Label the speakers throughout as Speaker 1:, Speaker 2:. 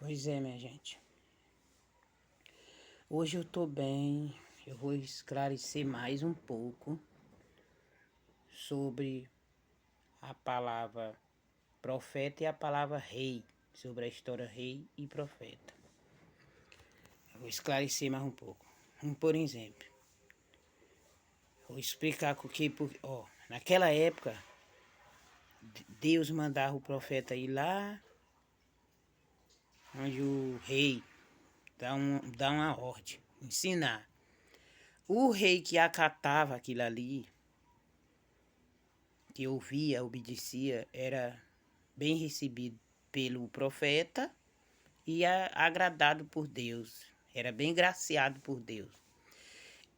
Speaker 1: Pois é, minha gente. Hoje eu tô bem. Eu vou esclarecer mais um pouco sobre a palavra profeta e a palavra rei, sobre a história rei e profeta. Eu vou esclarecer mais um pouco. Por exemplo, vou explicar o que, naquela época, Deus mandava o profeta ir lá onde o rei dá uma ordem, ensinar. O rei que acatava aquilo ali, que ouvia, obedecia, era bem recebido pelo profeta e agradado por Deus. Era bem graciado por Deus.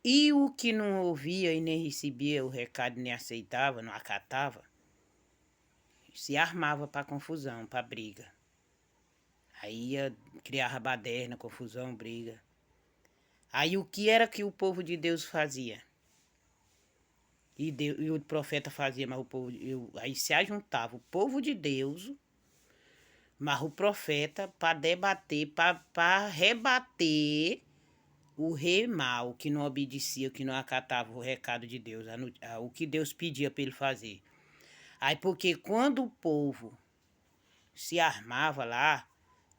Speaker 1: E o que não ouvia e nem recebia o recado, nem aceitava, não acatava, se armava para confusão, para briga. Aí criava baderna, confusão, briga. Aí o que era que o povo de Deus fazia? E o profeta fazia, mas o povo. Aí se ajuntava o povo de Deus, mas o profeta, para debater, para rebater o rei mau, que não obedecia, que não acatava o recado de Deus, o que Deus pedia para ele fazer. Aí porque quando o povo se armava lá,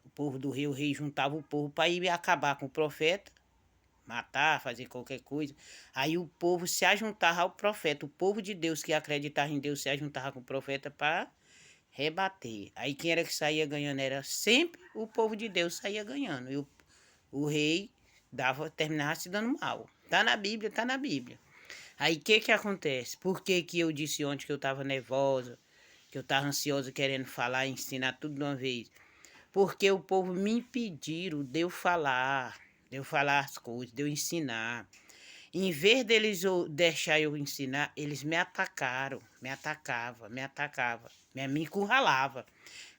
Speaker 1: o povo do rei, o rei juntava o povo para ir acabar com o profeta, matar, fazer qualquer coisa. Aí o povo se ajuntava ao profeta, o povo de Deus que acreditava em Deus se ajuntava com o profeta para rebater. Aí quem era que saía ganhando era sempre o povo de Deus saía ganhando. E o rei terminava se dando mal. Tá na Bíblia, tá na Bíblia. Aí o que acontece? Por que eu disse ontem que eu estava nervosa, que eu estava ansiosa querendo falar, ensinar tudo de uma vez? Porque o povo me impediram de eu falar as coisas, de eu ensinar. Em vez deles deixar eu ensinar, eles me atacaram, me atacavam, me encurralava.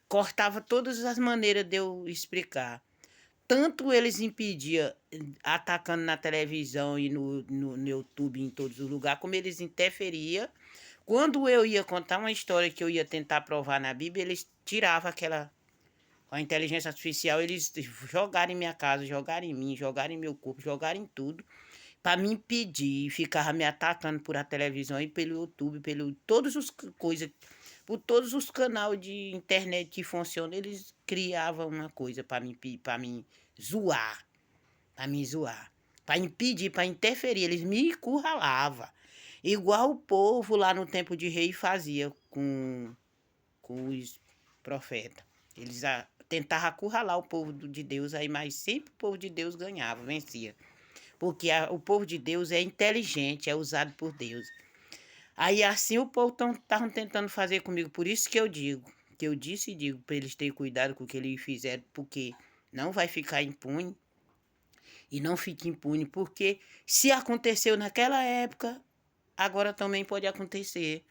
Speaker 1: Cortava todas as maneiras de eu explicar. Tanto eles impediam, atacando na televisão e no YouTube, em todos os lugares, como eles interferiam. Quando eu ia contar uma história que eu ia tentar provar na Bíblia, eles tiravam aquela. Com a inteligência artificial, eles jogaram em minha casa, jogaram em mim, jogaram em meu corpo, jogaram em tudo, para me impedir, ficava me atacando por a televisão e pelo YouTube, todos os coisas, por todos os canais de internet que funcionam, eles criavam uma coisa para me zoar, para me zoar, para impedir, para interferir, eles me encurralavam, igual o povo lá no tempo de rei fazia com os profetas. Eles tentavam acurralar o povo de Deus aí, mas sempre o povo de Deus ganhava, vencia. Porque o povo de Deus é inteligente, é usado por Deus. Aí assim o povo estavam tentando fazer comigo. Por isso que eu digo, que eu disse e digo para eles terem cuidado com o que eles fizeram, porque não vai ficar impune. E não fique impune, porque se aconteceu naquela época, agora também pode acontecer.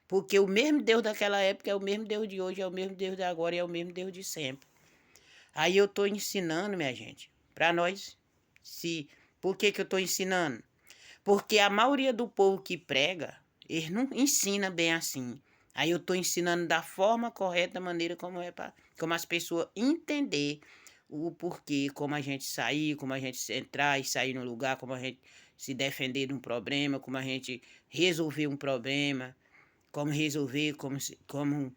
Speaker 1: Porque o mesmo Deus daquela época é o mesmo Deus de hoje, é o mesmo Deus de agora e é o mesmo Deus de sempre. Aí eu estou ensinando, minha gente, para nós, por que eu estou ensinando? Porque a maioria do povo que prega, eles não ensina bem assim. Aí eu estou ensinando da forma correta, da maneira como as pessoas entender o porquê, como a gente sair, como a gente entrar e sair no lugar, como a gente se defender de um problema, como a gente resolver um problema, como resolver, como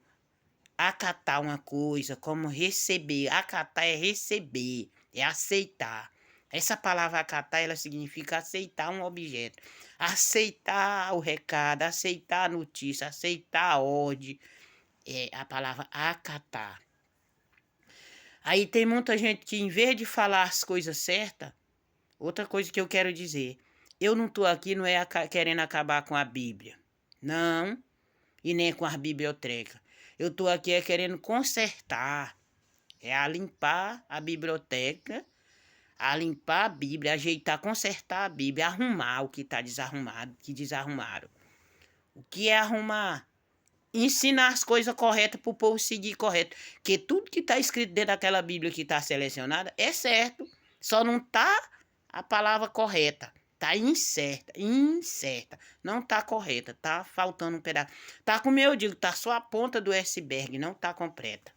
Speaker 1: acatar uma coisa, como receber. Acatar é receber, é aceitar. Essa palavra acatar, ela significa aceitar um objeto. Aceitar o recado, aceitar a notícia, aceitar a ordem. É a palavra acatar. Aí tem muita gente que, em vez de falar as coisas certas, outra coisa que eu quero dizer, eu não estou aqui, não é querendo acabar com a Bíblia. Não, e nem com as bibliotecas. Eu estou aqui querendo consertar, a limpar a biblioteca, a limpar a Bíblia, ajeitar, consertar a Bíblia, arrumar o que está desarrumado, que desarrumaram. O que é arrumar? Ensinar as coisas corretas para o povo seguir correto. Porque tudo que está escrito dentro daquela Bíblia que está selecionada é certo, só não está a palavra correta. Tá incerta. Não tá correta, tá faltando um pedaço. Tá como eu digo, tá só a ponta do iceberg, não tá completa.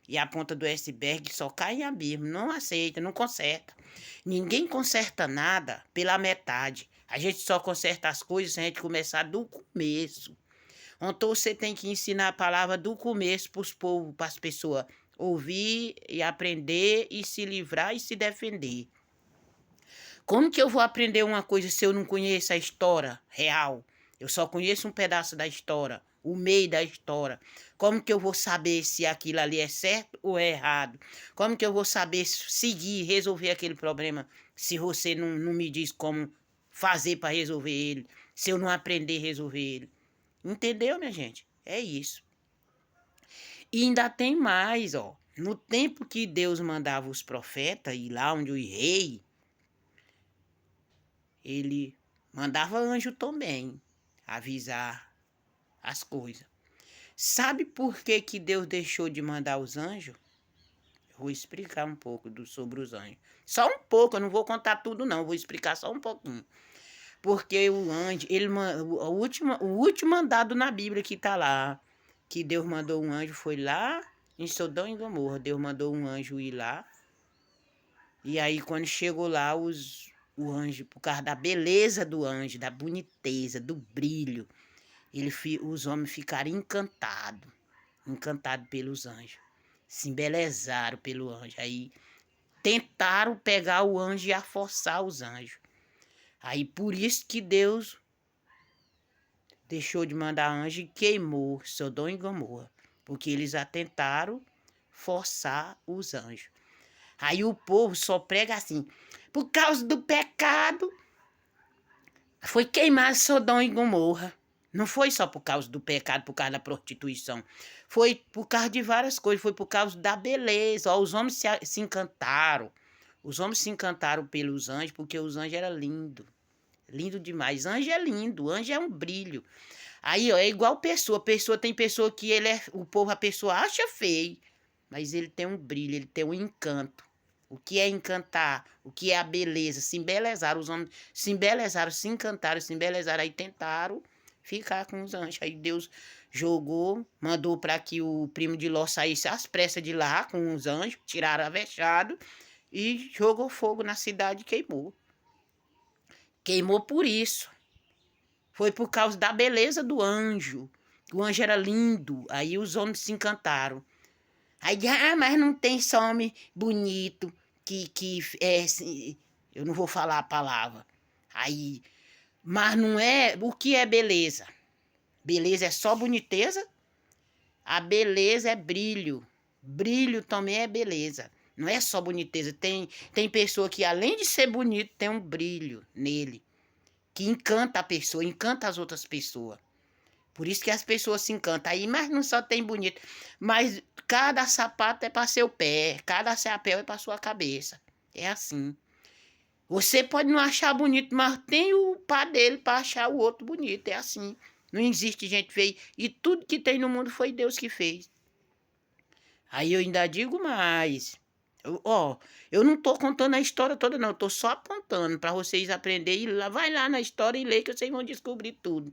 Speaker 1: E a ponta do iceberg só cai em abismo. Não aceita, não conserta. Ninguém conserta nada pela metade. A gente só conserta as coisas se a gente começar do começo. Então você tem que ensinar a palavra do começo para os povos, para as pessoas ouvir e aprender e se livrar e se defender. Como que eu vou aprender uma coisa se eu não conheço a história real? Eu só conheço um pedaço da história, o meio da história. Como que eu vou saber se aquilo ali é certo ou é errado? Como que eu vou saber seguir, resolver aquele problema se você não me diz como fazer para resolver ele, se eu não aprender a resolver ele? Entendeu, minha gente? É isso. E ainda tem mais, ó. No tempo que Deus mandava os profetas ir lá onde o rei, ele mandava anjo também avisar as coisas. Sabe por que que Deus deixou de mandar os anjos? Eu vou explicar um pouco sobre os anjos. Só um pouco, eu não vou contar tudo não, vou explicar só um pouquinho. Porque o anjo, o último mandado na Bíblia que está lá, que Deus mandou um anjo, foi lá em Sodoma e Gomorra. Deus mandou um anjo ir lá. E aí, quando chegou lá, o anjo, por causa da beleza do anjo, da boniteza, do brilho, os homens ficaram encantados pelos anjos. Se embelezaram pelo anjo. Aí, tentaram pegar o anjo e forçar os anjos. Aí, por isso que Deus deixou de mandar anjo e queimou Sodoma e Gomorra, porque eles atentaram forçar os anjos. Aí o povo só prega assim, por causa do pecado, foi queimar Sodoma e Gomorra. Não foi só por causa do pecado, por causa da prostituição. Foi por causa de várias coisas, foi por causa da beleza. Ó, os homens se encantaram. Os homens se encantaram pelos anjos, porque os anjos eram lindos. Lindo demais. Anjo é lindo, anjo é um brilho. Aí, ó, é igual pessoa. Tem pessoa que a pessoa acha feio, mas ele tem um brilho, ele tem um encanto. O que é encantar? O que é a beleza? Se embelezaram, os homens se embelezaram, se encantaram, se embelezaram, aí tentaram ficar com os anjos. Aí Deus jogou, mandou para que o primo de Ló saísse às pressas de lá com os anjos, tiraram a vexado e jogou fogo na cidade e queimou. Queimou por isso. Foi por causa da beleza do anjo. O anjo era lindo. Aí os homens se encantaram. Aí, mas não tem só homem bonito que é... Eu não vou falar a palavra. Aí, mas não é... O que é beleza? Beleza é só boniteza? A beleza é brilho. Brilho também é beleza. Não é só boniteza. Tem pessoa que, além de ser bonito, tem um brilho nele. Que encanta a pessoa, encanta as outras pessoas. Por isso que as pessoas se encantam. Aí, mas não só tem bonito. Mas cada sapato é para seu pé. Cada chapéu é para sua cabeça. É assim. Você pode não achar bonito, mas tem o pá dele para achar o outro bonito. É assim. Não existe gente feia. E tudo que tem no mundo foi Deus que fez. Aí eu ainda digo mais. Eu não tô contando a história toda, não. Eu tô só apontando para vocês aprenderem. Vai lá na história e lê que vocês vão descobrir tudo.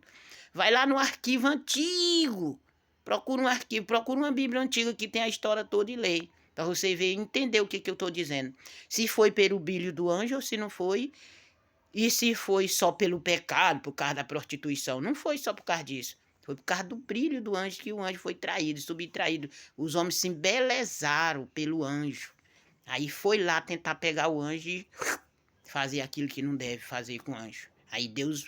Speaker 1: Vai lá no arquivo antigo. Procura um arquivo, procura uma Bíblia antiga que tem a história toda e lê. Para você ver e entender o que eu estou dizendo. Se foi pelo brilho do anjo ou se não foi. E se foi só pelo pecado, por causa da prostituição. Não foi só por causa disso. Foi por causa do brilho do anjo que o anjo foi traído, subtraído. Os homens se embelezaram pelo anjo. Aí foi lá tentar pegar o anjo e fazer aquilo que não deve fazer com o anjo. Aí Deus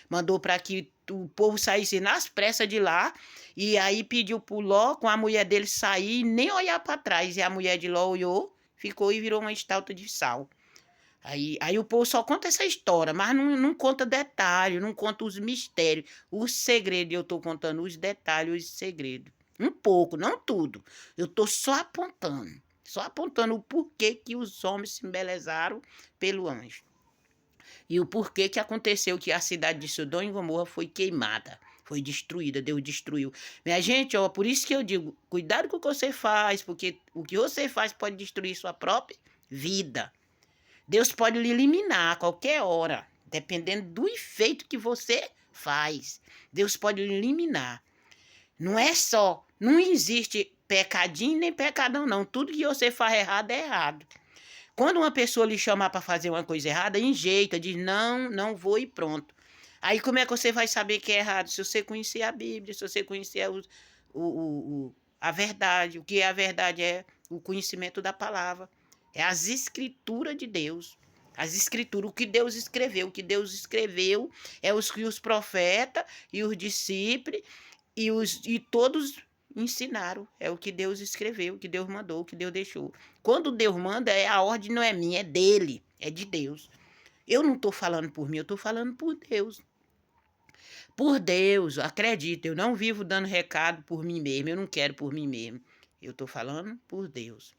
Speaker 1: mandou para que o povo saísse nas pressas de lá, e aí pediu pro Ló, com a mulher dele sair, nem olhar para trás. E a mulher de Ló olhou, ficou e virou uma estátua de sal. Aí o povo só conta essa história, mas não conta detalhes, não conta os mistérios, os segredos. Eu estou contando os detalhes, os segredos. Um pouco, não tudo. Eu estou só apontando o porquê que os homens se embelezaram pelo anjo. E o porquê que aconteceu que a cidade de Sodoma e Gomorra foi queimada, foi destruída, Deus destruiu. Minha gente, ó, por isso que eu digo, cuidado com o que você faz, porque o que você faz pode destruir sua própria vida. Deus pode lhe eliminar a qualquer hora, dependendo do efeito que você faz. Deus pode lhe eliminar. Não existe pecadinho nem pecadão, não. Tudo que você faz errado é errado. Quando uma pessoa lhe chamar para fazer uma coisa errada, enjeita, diz não, não vou e pronto. Aí como é que você vai saber que é errado? Se você conhecer a Bíblia, se você conhecer a verdade. O que é a verdade? É o conhecimento da palavra. É as escrituras de Deus. As escrituras, o que Deus escreveu. O que Deus escreveu é os que os profetas e os discípulos e todos ensinaram. É o que Deus escreveu, o que Deus mandou, o que Deus deixou. Quando Deus manda, a ordem não é minha, é dele, é de Deus. Eu não estou falando por mim, eu estou falando por Deus. Por Deus, acredita, eu não vivo dando recado por mim mesmo, eu não quero por mim mesmo. Eu estou falando por Deus.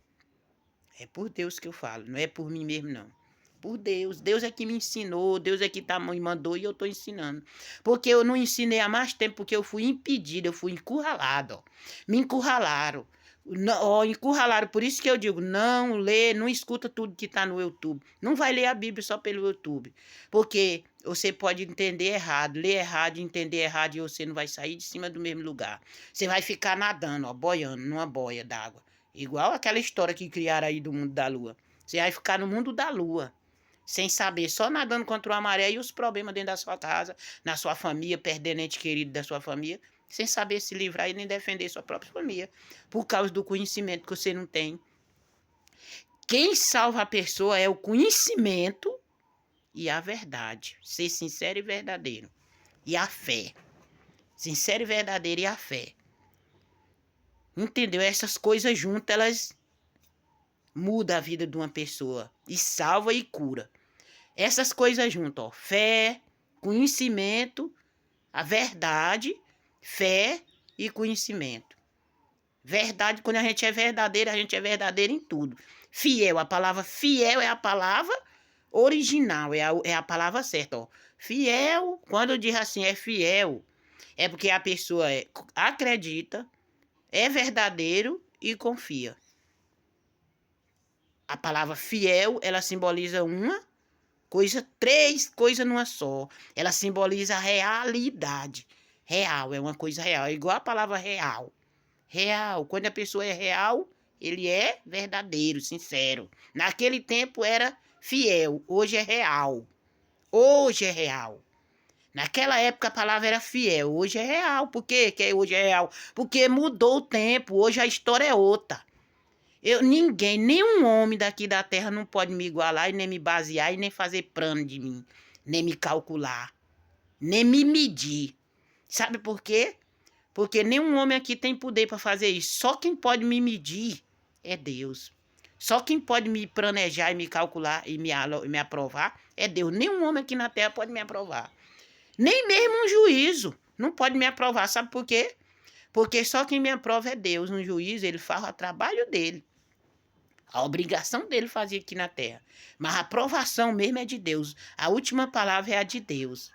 Speaker 1: É por Deus que eu falo, não é por mim mesmo, não. Por Deus. Deus é que me ensinou, Deus é que me mandou e eu estou ensinando. Porque eu não ensinei há mais tempo, porque eu fui impedido, eu fui encurralado. Ó. Me encurralaram. Encurralaram, por isso que eu digo, não lê, não escuta tudo que está no YouTube. Não vai ler a Bíblia só pelo YouTube. Porque você pode entender errado, ler errado, entender errado e você não vai sair de cima do mesmo lugar. Você vai ficar nadando, ó, boiando numa boia d'água. Igual aquela história que criaram aí do mundo da lua. Você vai ficar no mundo da lua, sem saber, só nadando contra a maré e os problemas dentro da sua casa, na sua família, perdendo ente querido da sua família, sem saber se livrar e nem defender sua própria família, por causa do conhecimento que você não tem. Quem salva a pessoa é o conhecimento e a verdade. Ser sincero e verdadeiro. E a fé. Sincero e verdadeiro e a fé. Entendeu? Essas coisas juntas, elas mudam a vida de uma pessoa. E salva e cura. Essas coisas juntas, ó. Fé, conhecimento, a verdade, fé e conhecimento. Verdade, quando a gente é verdadeiro em tudo. Fiel, a palavra fiel é a palavra original, é a palavra certa, ó. Fiel, quando eu digo assim, é fiel, é porque a pessoa acredita, é verdadeiro e confia. A palavra fiel, ela simboliza três coisas numa só. Ela simboliza a realidade. Real, é uma coisa real. É igual a palavra real. Real. Quando a pessoa é real, ele é verdadeiro, sincero. Naquele tempo era fiel, hoje é real. Hoje é real. Naquela época a palavra era fiel, hoje é real. Por quê que hoje é real? Porque mudou o tempo, hoje a história é outra. Nenhum homem daqui da terra não pode me igualar e nem me basear e nem fazer plano de mim, nem me calcular, nem me medir. Sabe por quê? Porque nenhum homem aqui tem poder para fazer isso. Só quem pode me medir é Deus. Só quem pode me planejar e me calcular e me aprovar é Deus. Nenhum homem aqui na terra pode me aprovar. Nem mesmo um juízo não pode me aprovar. Sabe por quê? Porque só quem me aprova é Deus. Um juiz, ele faz o trabalho dele. A obrigação dele fazer aqui na terra. Mas a aprovação mesmo é de Deus. A última palavra é a de Deus.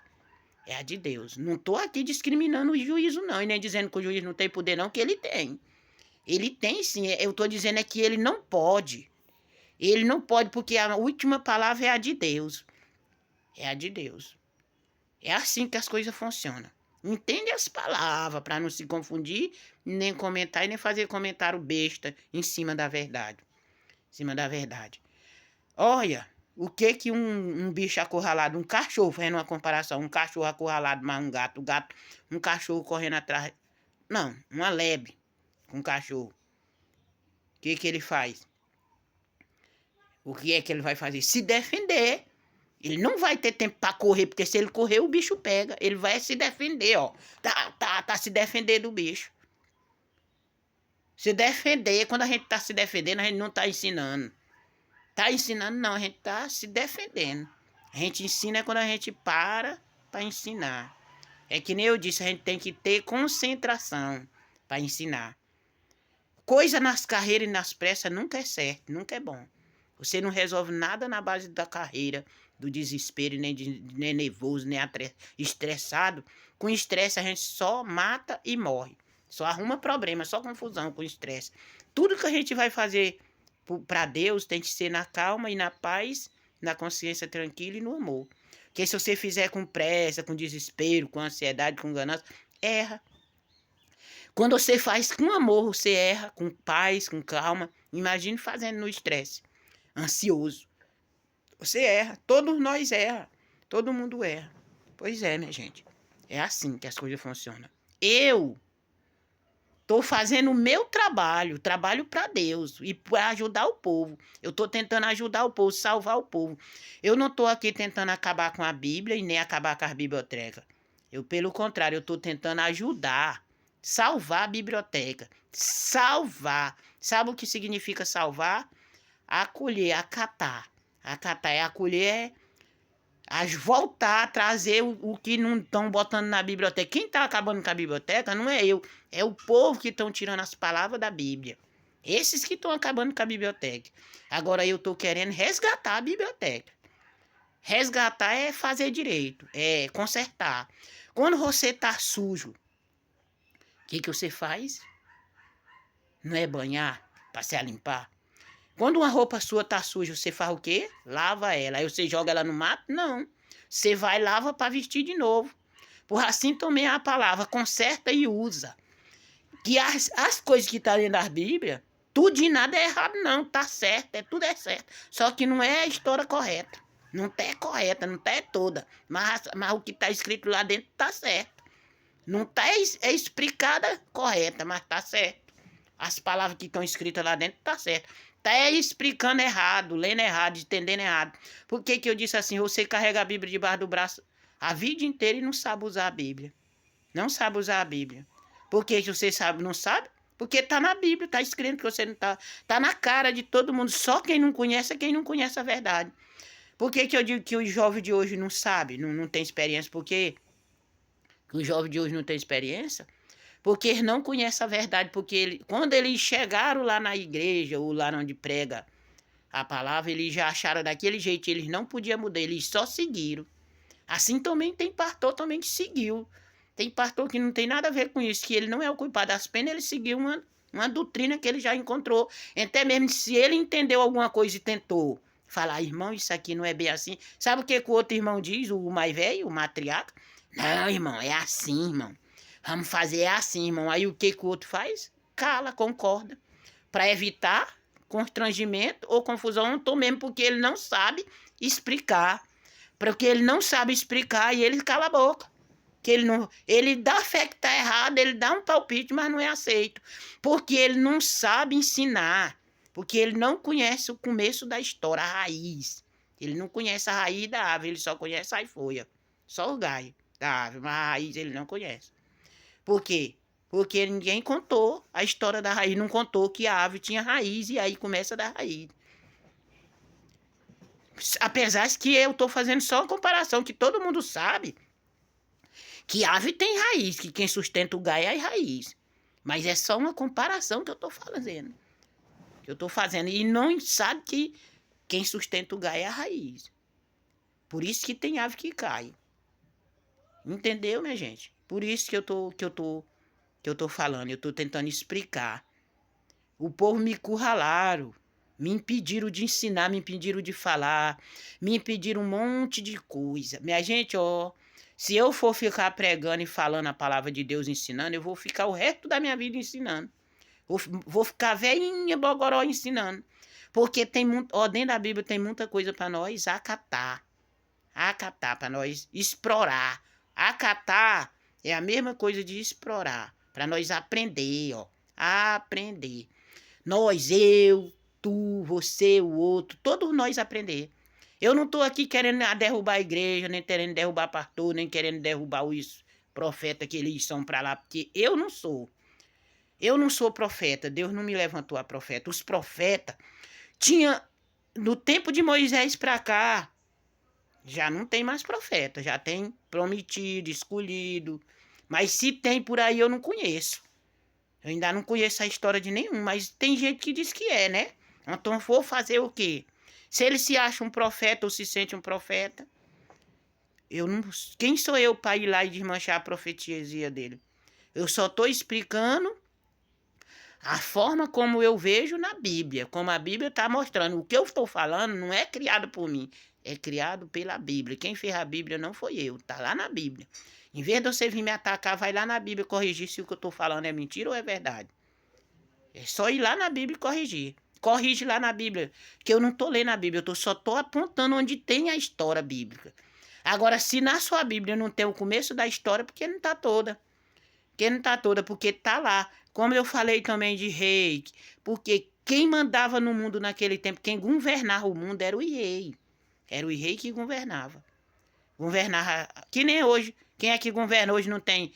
Speaker 1: É a de Deus. Não estou aqui discriminando o juízo, não. E nem dizendo que o juiz não tem poder, não, que ele tem. Ele tem, sim. Eu estou dizendo é que ele não pode. Ele não pode, porque a última palavra é a de Deus. É a de Deus. É assim que as coisas funcionam. Entende as palavras para não se confundir, nem comentar e nem fazer comentário besta em cima da verdade. Em cima da verdade. Olha, o que um bicho acurralado, um cachorro, fazendo uma comparação, um cachorro acurralado, mais um gato, um cachorro correndo atrás. Não, uma lebre com um cachorro. O que ele faz? O que é que ele vai fazer? Se defender. Ele não vai ter tempo para correr, porque se ele correr, o bicho pega. Ele vai se defender, ó. Tá se defendendo do bicho. Se defender, quando a gente tá se defendendo, a gente não tá ensinando. Tá ensinando, não, a gente tá se defendendo. A gente ensina quando a gente para ensinar. É que nem eu disse, a gente tem que ter concentração para ensinar. Coisa nas carreiras e nas pressas nunca é certo, nunca é bom. Você não resolve nada na base da carreira, do desespero, nem nervoso, nem estressado. Com estresse a gente só mata e morre. Só arruma problema, só confusão com estresse. Tudo que a gente vai fazer para Deus tem que ser na calma e na paz, na consciência tranquila e no amor. Porque se você fizer com pressa, com desespero, com ansiedade, com ganância, erra. Quando você faz com amor, você erra, com paz, com calma. Imagine fazendo no estresse, ansioso. Você erra, todos nós erra, todo mundo erra. Pois é, minha gente, é assim que as coisas funcionam. Eu tô fazendo o meu trabalho, trabalho para Deus e para ajudar o povo. Eu tô tentando ajudar o povo, salvar o povo. Eu não tô aqui tentando acabar com a Bíblia e nem acabar com as bibliotecas. Eu, pelo contrário, eu tô tentando ajudar, salvar a biblioteca. Salvar. Sabe o que significa salvar? Acolher, acatar. Acatar é acolher, voltar a trazer o que não estão botando na biblioteca. Quem está acabando com a biblioteca não é eu, é o povo que estão tirando as palavras da Bíblia. Esses que estão acabando com a biblioteca. Agora eu estou querendo resgatar a biblioteca. Resgatar é fazer direito, é consertar. Quando você está sujo, o que você faz? Não é banhar para se limpar? Quando uma roupa sua tá suja, você faz o quê? Lava ela. Aí você joga ela no mato? Não. Você vai e lava para vestir de novo. Por assim também a palavra conserta e usa. Que as coisas que estão dentro da Bíblia, tudo de nada é errado, não. Tá certo, tudo é certo. Só que não é a história correta. Não tá correta, não tá toda. Mas o que está escrito lá dentro tá certo. Não tá explicada correta, mas tá certo. As palavras que estão escritas lá dentro tá certo. Tá explicando errado, lendo errado, entendendo errado. Por que eu disse assim? Você carrega a Bíblia debaixo do braço a vida inteira e não sabe usar a Bíblia. Não sabe usar a Bíblia. Por que você sabe, não sabe? Porque tá na Bíblia, tá escrito que você não tá. Tá na cara de todo mundo. Só quem não conhece é quem não conhece a verdade. Por que eu digo que o jovem de hoje não sabe, não tem experiência? Por que o jovem de hoje não tem experiência? Porque eles não conhecem a verdade, porque quando eles chegaram lá na igreja, ou lá onde prega a palavra, eles já acharam daquele jeito, eles não podiam mudar, eles só seguiram. Assim também tem pastor também que seguiu. Tem pastor que não tem nada a ver com isso, que ele não é o culpado das penas, ele seguiu uma doutrina que ele já encontrou. Até mesmo se ele entendeu alguma coisa e tentou falar, irmão, isso aqui não é bem assim. Sabe o que o outro irmão diz, o mais velho, o matriarca? Não, irmão, é assim, irmão. Vamos fazer assim, irmão. Aí o que o outro faz? Cala, concorda. Para evitar constrangimento ou confusão, ou mesmo porque ele não sabe explicar. Porque ele não sabe explicar e ele cala a boca. Que ele dá fé que está errado, ele dá um palpite, mas não é aceito. Porque ele não sabe ensinar. Porque ele não conhece o começo da história, a raiz. Ele não conhece a raiz da árvore, ele só conhece a folha. Só o galho da árvore, mas a raiz ele não conhece. Por quê? Porque ninguém contou a história da raiz, não contou que a árvore tinha raiz e aí começa da raiz. Apesar que eu estou fazendo só uma comparação, que todo mundo sabe que árvore tem raiz, que quem sustenta o galho é a raiz. Mas é só uma comparação que eu estou fazendo. E não sabe que quem sustenta o galho é a raiz. Por isso que tem árvore que cai. Entendeu, minha gente? Por isso que eu tô falando, eu tô tentando explicar. O povo me encurralaram, me impediram de ensinar, me impediram de falar, me impediram um monte de coisa. Minha gente, ó, se eu for ficar pregando e falando a palavra de Deus, ensinando, eu vou ficar o resto da minha vida ensinando. Vou ficar velhinha, bogoró ensinando. Porque tem muito, ó, dentro da Bíblia tem muita coisa para nós acatar. Acatar, para nós explorar. Acatar é a mesma coisa de explorar. Para nós aprender, ó. Aprender. Nós, eu, tu, você, o outro, todos nós aprender. Eu não estou aqui querendo derrubar a igreja, nem querendo derrubar pastor, nem querendo derrubar os profetas que eles são para lá, porque eu não sou. Eu não sou profeta, Deus não me levantou a profeta. Os profetas tinha no tempo de Moisés para cá, já não tem mais profeta, já tem prometido, escolhido. Mas se tem por aí, eu não conheço. Eu ainda não conheço a história de nenhum, mas tem gente que diz que é, né? Então vou fazer o quê? Se ele se acha um profeta ou se sente um profeta, eu não, quem sou eu para ir lá e desmanchar a profecia dele? Eu só estou explicando a forma como eu vejo na Bíblia, como a Bíblia está mostrando. O que eu estou falando não é criado por mim, é criado pela Bíblia. Quem fez a Bíblia não foi eu, está lá na Bíblia. Em vez de você vir me atacar, vai lá na Bíblia corrigir se o que eu estou falando é mentira ou é verdade. É só ir lá na Bíblia e corrigir. Corrige lá na Bíblia, que eu não estou lendo a Bíblia, eu só estou apontando onde tem a história bíblica. Agora, se na sua Bíblia não tem o começo da história, porque não está toda. Porque não está toda, porque está lá. Como eu falei também de rei, porque quem mandava no mundo naquele tempo, quem governava o mundo era o rei. Era o rei que governava. Governava, que nem hoje. Quem é que governa hoje não tem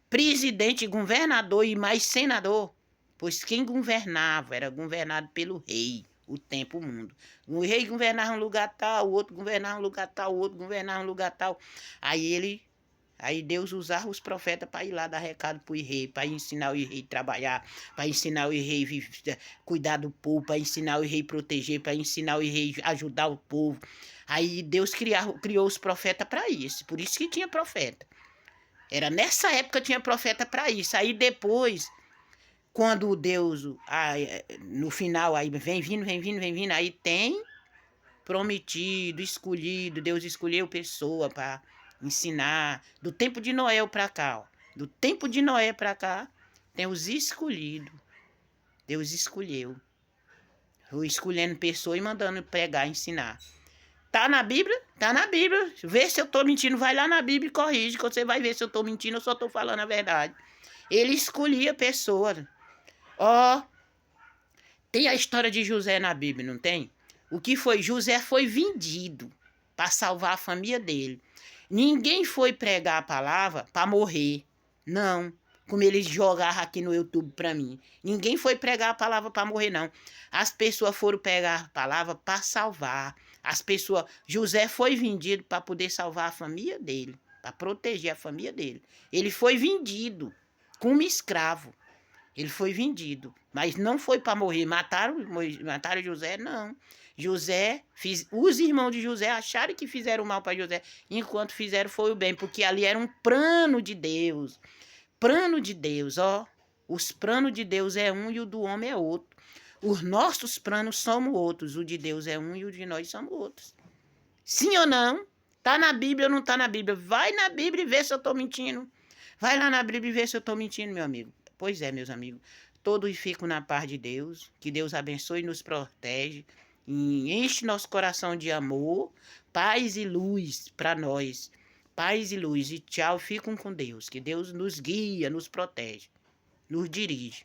Speaker 1: presidente, governador e mais senador? Pois quem governava era governado pelo rei, o tempo, o mundo. O rei governava um lugar tal, o outro governava um lugar tal, o outro governava um lugar tal. Aí Deus usava os profetas para ir lá dar recado para o rei, para ensinar o rei a trabalhar, para ensinar o rei a cuidar do povo, para ensinar o rei a proteger, para ensinar o rei a ajudar o povo. Aí Deus criou os profetas para isso, por isso que tinha profeta. Era nessa época que tinha profeta para isso. Aí depois, quando Deus, no final, aí vem vindo, aí tem prometido, escolhido, Deus escolheu pessoa para ensinar. Do tempo de Noé para cá, ó. Do tempo de Noé para cá, tem os escolhidos. Deus escolheu. Foi escolhendo pessoa e mandando pregar, ensinar. Tá na Bíblia? Tá na Bíblia. Vê se eu tô mentindo, vai lá na Bíblia e corrige, que você vai ver se eu tô mentindo ou só tô falando a verdade. Ele escolhia pessoa. Ó, tem a história de José na Bíblia, não tem? O que foi? José foi vendido para salvar a família dele. Ninguém foi pregar a palavra para morrer. Não. Como eles jogaram aqui no YouTube para mim. Ninguém foi pregar a palavra para morrer, não. As pessoas foram pregar a palavra para salvar. As pessoas. José foi vendido para poder salvar a família dele. Para proteger a família dele. Ele foi vendido como escravo. Ele foi vendido, mas não foi para morrer. Mataram José, não. Os irmãos de José acharam que fizeram mal para José, enquanto fizeram foi o bem, porque ali era um plano de Deus. Plano de Deus, ó. Os planos de Deus é um e o do homem é outro. Os nossos planos somos outros. O de Deus é um e o de nós somos outros. Sim ou não? Tá na Bíblia ou não tá na Bíblia? Vai na Bíblia e vê se eu tô mentindo. Vai lá na Bíblia e vê se eu tô mentindo, meu amigo. Pois é, meus amigos. Todos ficam na paz de Deus. Que Deus abençoe e nos protege. E enche nosso coração de amor, paz e luz para nós. Paz e luz. E tchau, fiquem com Deus. Que Deus nos guia, nos protege, nos dirige.